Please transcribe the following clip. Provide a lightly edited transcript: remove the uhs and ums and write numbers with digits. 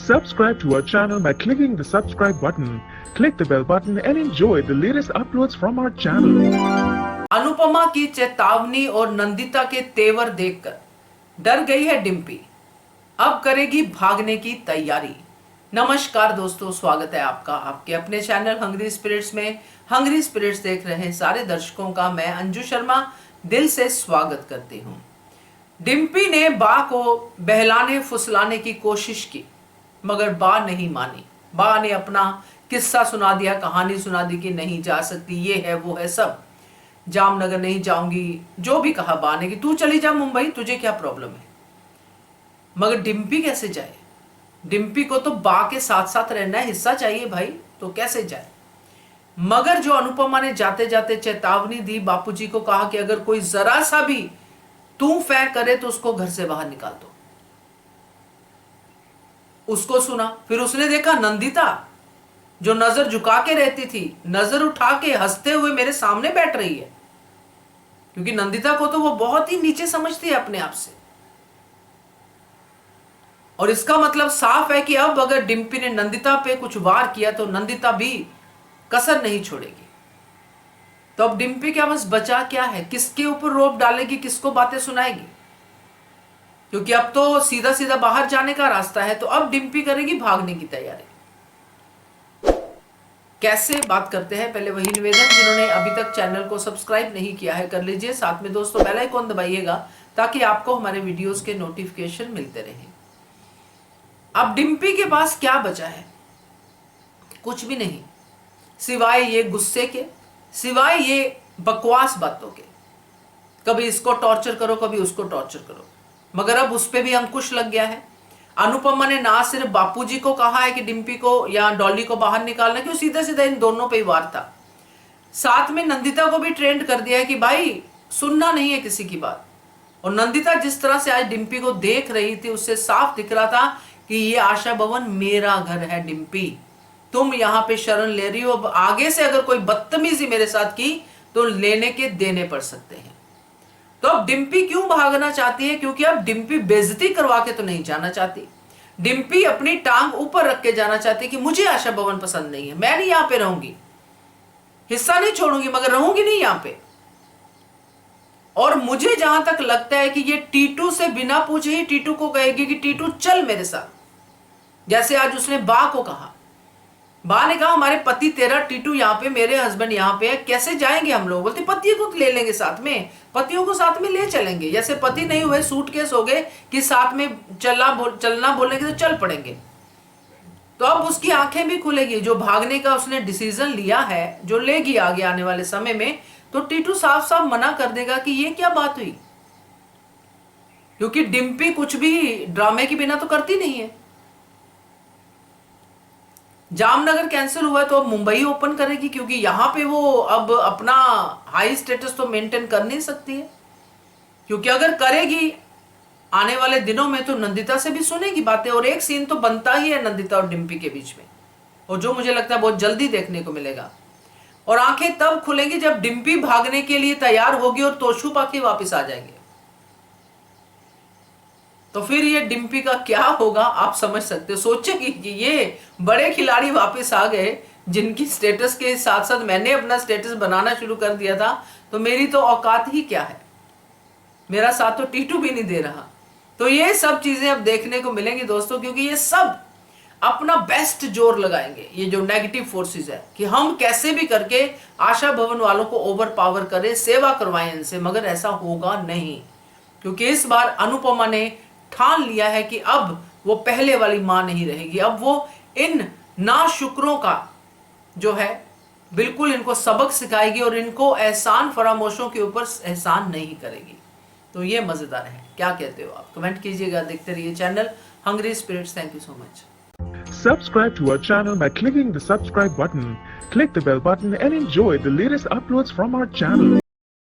Subscribe to our channel by clicking the subscribe button. Click the bell button and enjoy the latest uploads from our channel. Anupama की चेतावनी और नंदिता के तेवर देखकर डर गई है डिम्पी। अब करेगी भागने की तैयारी। नमस्कार दोस्तों, स्वागत है आपका आपके अपने चैनल हंग्री स्पिरिट्स में। हंग्री स्पिरिट्स देख रहे सारे दर्शकों का मैं अंजू शर्मा दिल से स्वागत करती हूँ। डिम्पी ने बा को बहलाने फुसलाने की कोशिश की, मगर बा नहीं मानी। बा ने अपना किस्सा सुना दिया, कहानी सुना दी कि नहीं जा सकती, ये है वो है सब, जामनगर नहीं जाऊंगी, जो भी कहा बा ने कि तू चली जा मुंबई, तुझे क्या प्रॉब्लम है। मगर डिम्पी कैसे जाए? डिम्पी को तो बा के साथ साथ रहना है, हिस्सा चाहिए भाई, तो कैसे जाए। मगर जो अनुपमा ने जाते जाते चेतावनी दी, बापूजी को कहा कि अगर कोई जरा सा भी तू फैक करे तो उसको घर से बाहर निकाल दो। उसको सुना, फिर उसने देखा नंदिता जो नजर झुका के रहती थी, नजर उठा के हंसते हुए मेरे सामने बैठ रही है, क्योंकि नंदिता को तो वो बहुत ही नीचे समझती है अपने आप से। और इसका मतलब साफ है कि अब अगर डिम्पी ने नंदिता पे कुछ वार किया तो नंदिता भी कसर नहीं छोड़ेगी। तो अब डिम्पी के बस बचा क्या है? किसके ऊपर रोप डालेगी, किसको बातें सुनाएगी? क्योंकि अब तो सीधा सीधा बाहर जाने का रास्ता है, तो अब डिम्पी करेगी भागने की तैयारी। कैसे बात करते हैं, पहले वही निवेदन, जिन्होंने अभी तक चैनल को सब्सक्राइब नहीं किया है कर लीजिए, साथ में दोस्तों बेल आइकन दबाइएगा ताकि आपको हमारे वीडियोस के नोटिफिकेशन मिलते रहें। अब डिम्पी के पास क्या बचा है? कुछ भी नहीं, सिवाय ये गुस्से के, सिवाय ये बकवास बातों के। कभी इसको टॉर्चर करो, कभी उसको टॉर्चर करो। मगर अब उस पे भी अंकुश लग गया है। अनुपमा ने ना सिर्फ बापूजी को कहा है कि डिम्पी को या डॉली को बाहर निकालना, क्यों सीधा सीधा इन दोनों पे ही वार था। साथ में नंदिता को भी ट्रेंड कर दिया है कि भाई सुनना नहीं है किसी की बात। और नंदिता जिस तरह से आज डिम्पी को देख रही थी, उससे साफ दिख रहा था कि ये आशा भवन मेरा घर है डिम्पी, तुम यहां पे शरण ले रही हो। अब आगे से अगर कोई बदतमीजी मेरे साथ की तो लेने के देने पड़ सकते हैं। तो अब डिम्पी क्यों भागना चाहती है? क्योंकि अब डिम्पी बेइज्जती करवा के तो नहीं जाना चाहती। डिम्पी अपनी टांग ऊपर रख के जाना चाहती है कि मुझे आशा भवन पसंद नहीं है, मैं नहीं यहां पे रहूंगी, हिस्सा नहीं छोड़ूंगी, मगर रहूंगी नहीं यहां पे। और मुझे जहां तक लगता है कि ये टीटू से बिना पूछे ही टीटू को कहेगी कि टीटू चल मेरे साथ, जैसे आज उसने बा को कहा। बा ने कहा हमारे पति तेरा टीटू यहाँ पे, मेरे हस्बैंड यहाँ पे है, कैसे जाएंगे हम लोग? बोलते पति को ले लेंगे साथ में, पतियों को साथ में ले चलेंगे। जैसे पति नहीं हुए, सूटकेस हो गए कि साथ में चलना बोलेंगे तो चल पड़ेंगे। तो अब उसकी आंखें भी खुलेगी। जो भागने का उसने डिसीजन लिया है, जो लेगी आगे आने वाले समय में, तो टीटू साफ साफ मना कर देगा कि ये क्या बात हुई। क्योंकि डिम्पी कुछ भी ड्रामे के बिना तो करती नहीं है। जामनगर कैंसिल हुआ तो अब मुंबई ओपन करेगी, क्योंकि यहां पे वो अब अपना हाई स्टेटस तो मेंटेन कर नहीं सकती है। क्योंकि अगर करेगी आने वाले दिनों में तो नंदिता से भी सुनेगी बातें, और एक सीन तो बनता ही है नंदिता और डिम्पी के बीच में, और जो मुझे लगता है बहुत जल्दी देखने को मिलेगा। और आंखें तब खुलेंगी जब डिम्पी भागने के लिए तैयार होगी और तोशू पाके वापिस आ जाएंगे। तो फिर ये डिम्पी का क्या होगा आप समझ सकते हो। सोचेगी कि ये बड़े खिलाड़ी वापस आ गए, जिनकी स्टेटस के साथ साथ मैंने अपना स्टेटस बनाना शुरू कर दिया था, तो मेरी तो औकात ही क्या है, मेरा साथ तो टीटू भी नहीं दे रहा। तो ये सब चीजें अब देखने को मिलेंगी दोस्तों, क्योंकि ये सब अपना बेस्ट जोर लगाएंगे, ये जो नेगेटिव फोर्सेस है, कि हम कैसे भी करके आशा भवन वालों को ओवर पावर करें, सेवा करवाएं इनसे। मगर ऐसा होगा नहीं, क्योंकि इस बार अनुपमा ने ठान लिया है कि अब वो पहले वाली मां नहीं रहेगी। अब वो इन नाशुक्रों का जो है बिल्कुल इनको सबक सिखाएगी, और इनको एहसान फरामोशों के ऊपर एहसान नहीं करेगी। तो ये मजेदार है। क्या कहते हो आप? कमेंट कीजिएगा। देखते रहिए channel hungry spirits. Thank you so much. Subscribe to our channel by clicking the subscribe button. Click the bell button and enjoy the latest uploads from our channel.